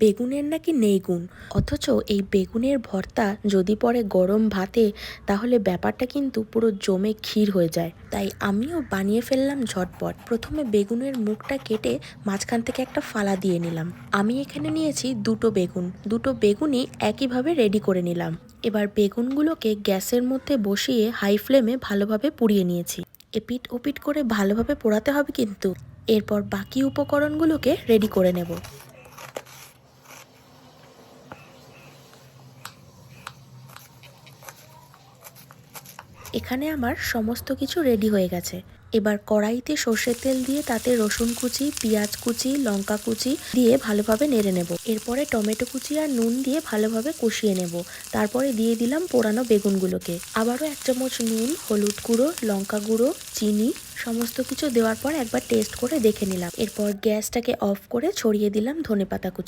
বেগুনের নাকি নেই গুণ, অথচ এই বেগুনের ভর্তা যদি পড়ে গরম ভাতে তাহলে ব্যাপারটা কিন্তু পুরো জমে ক্ষীর হয়ে যায়। তাই আমিও বানিয়ে ফেললাম ঝটপট। প্রথমে বেগুনের মুখটা কেটে মাঝখান থেকে একটা ফালা দিয়ে নিলাম। আমি এখানে নিয়েছি দুটো বেগুনই একইভাবে রেডি করে নিলাম। এবার বেগুনগুলোকে গ্যাসের মধ্যে বসিয়ে হাই ফ্লেমে ভালোভাবে পুড়িয়ে নিয়েছি। এপিট ওপিট করে ভালোভাবে পোড়াতে হবে কিন্তু। এরপর বাকি উপকরণগুলোকে রেডি করে নেব। এখানে আমার সমস্ত কিছু রেডি হয়ে গেছে। এবার কড়াইতে সর্ষের তেল দিয়ে তাতে রসুন কুচি, পেঁয়াজ কুচি, লঙ্কা কুচি দিয়ে ভালোভাবে নেড়ে নেব। এরপরে টমেটো কুচি আর নুন দিয়ে ভালোভাবে কষিয়ে নেব। তারপরে দিয়ে দিলাম পোড়ানো বেগুনগুলোকে। আবারও 1 চামচ নুন, হলুদ গুঁড়ো, লঙ্কা গুঁড়ো, চিনি সমস্ত কিছু দেওয়ার পর একবার টেস্ট করে দেখে নিলাম। এরপর গ্যাসটাকে অফ করে ছড়িয়ে দিলাম ধনেপাতা কুচি।